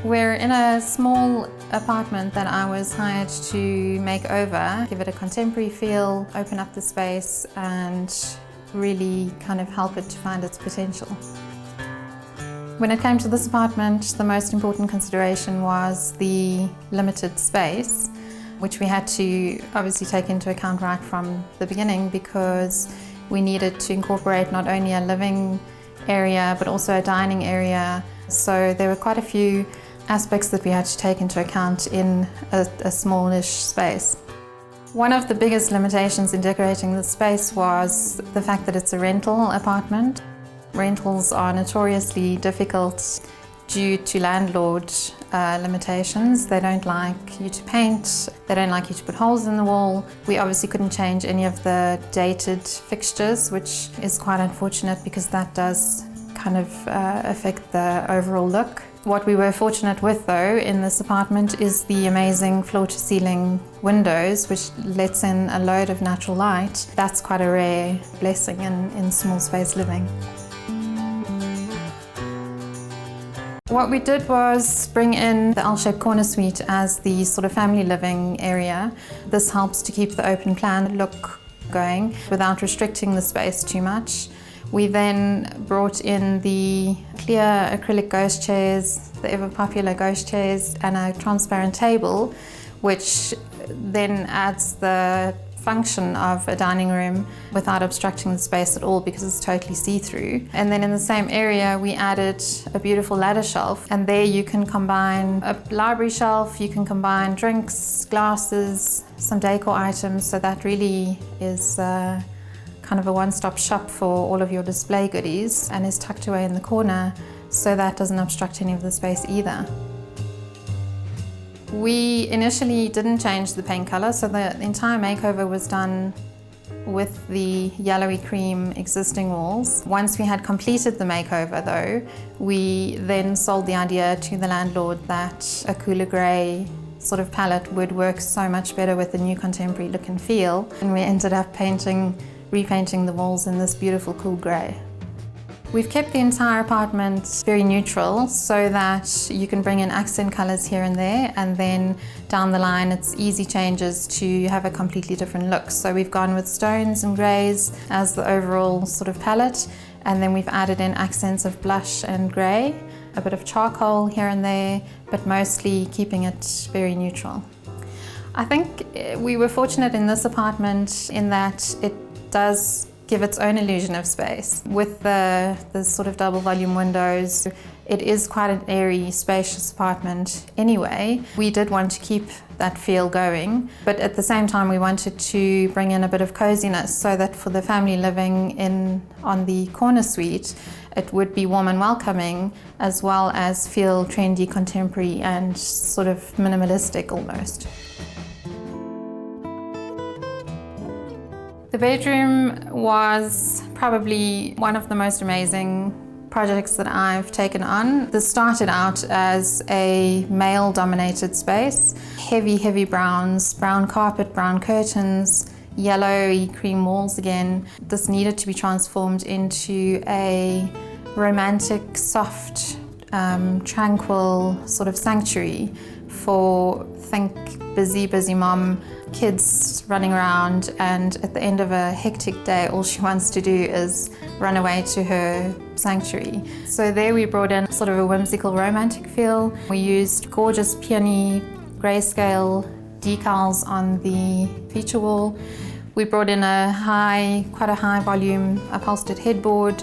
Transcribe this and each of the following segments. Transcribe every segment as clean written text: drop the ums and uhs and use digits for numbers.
We're in a small apartment that I was hired to make over, give it a contemporary feel, open up the space and really kind of help it to find its potential. When it came to this apartment, the most important consideration was the limited space, which we had to obviously take into account right from the beginning because we needed to incorporate not only a living area but also a dining area. So there were quite a few aspects that we had to take into account in a smallish space. One of the biggest limitations in decorating the space was the fact that it's a rental apartment. Rentals are notoriously difficult due to landlord limitations. They don't like you to paint, they don't like you to put holes in the wall. We obviously couldn't change any of the dated fixtures, which is quite unfortunate because that does kind of affect the overall look. What we were fortunate with though in this apartment is the amazing floor-to-ceiling windows which lets in a load of natural light. That's quite a rare blessing in small space living. What we did was bring in the L-shaped corner suite as the sort of family living area. This helps to keep the open plan look going without restricting the space too much. We then brought in the clear acrylic ghost chairs, the ever popular ghost chairs, and a transparent table, which then adds the function of a dining room without obstructing the space at all because it's totally see-through. And then in the same area we added a beautiful ladder shelf, and there you can combine a library shelf, you can combine drinks, glasses, some decor items, so that really is kind of a one-stop shop for all of your display goodies and is tucked away in the corner so that doesn't obstruct any of the space either. We initially didn't change the paint color, so the entire makeover was done with the yellowy cream existing walls. Once we had completed the makeover though, we then sold the idea to the landlord that a cooler grey sort of palette would work so much better with the new contemporary look and feel, and we ended up repainting the walls in this beautiful cool grey. We've kept the entire apartment very neutral so that you can bring in accent colours here and there, and then down the line it's easy changes to have a completely different look. So we've gone with stones and greys as the overall sort of palette, and then we've added in accents of blush and grey, a bit of charcoal here and there, but mostly keeping it very neutral. I think we were fortunate in this apartment in that it does give its own illusion of space. With the sort of double volume windows, it is quite an airy, spacious apartment anyway. We did want to keep that feel going, but at the same time we wanted to bring in a bit of coziness so that for the family living on the corner suite, it would be warm and welcoming as well as feel trendy, contemporary and sort of minimalistic almost. The bedroom was probably one of the most amazing projects that I've taken on. This started out as a male-dominated space. Heavy browns, brown carpet, brown curtains, yellowy cream walls again. This needed to be transformed into a romantic, soft, tranquil sort of sanctuary for, think, busy mom, kids running around, and at the end of a hectic day all she wants to do is run away to her sanctuary. So there we brought in sort of a whimsical romantic feel. We used gorgeous peony grayscale decals on the feature wall. We brought in quite a high volume upholstered headboard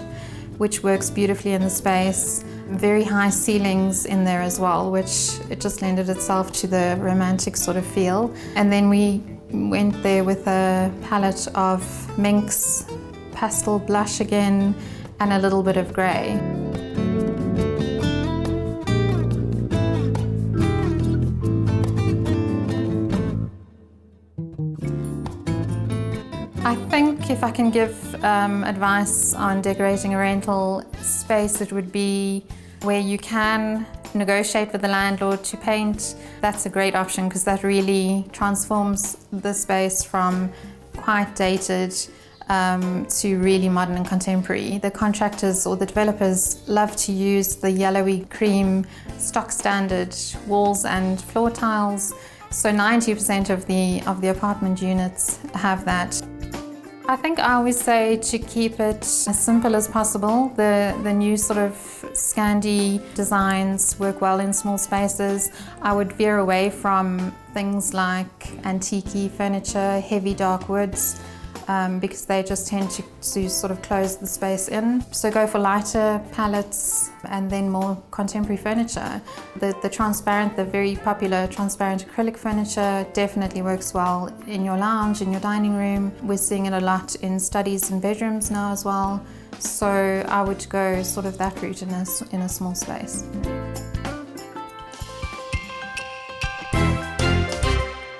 which works beautifully in the space. Very high ceilings in there as well, which it just lended itself to the romantic sort of feel. And then we went there with a palette of minks, pastel blush again, and a little bit of grey. I think if I can give advice on decorating a rental space, it would be where you can negotiate with the landlord to paint. That's a great option because that really transforms the space from quite dated to really modern and contemporary. The contractors or the developers love to use the yellowy cream stock standard walls and floor tiles. So 90% of the apartment units have that. I think I always say to keep it as simple as possible. The new sort of Scandi designs work well in small spaces. I would veer away from things like antique furniture, heavy dark woods, because they just tend to sort of close the space in. So go for lighter palettes and then more contemporary furniture. The transparent, the very popular transparent acrylic furniture definitely works well in your lounge, in your dining room. We're seeing it a lot in studies and bedrooms now as well. So I would go sort of that route in a small space.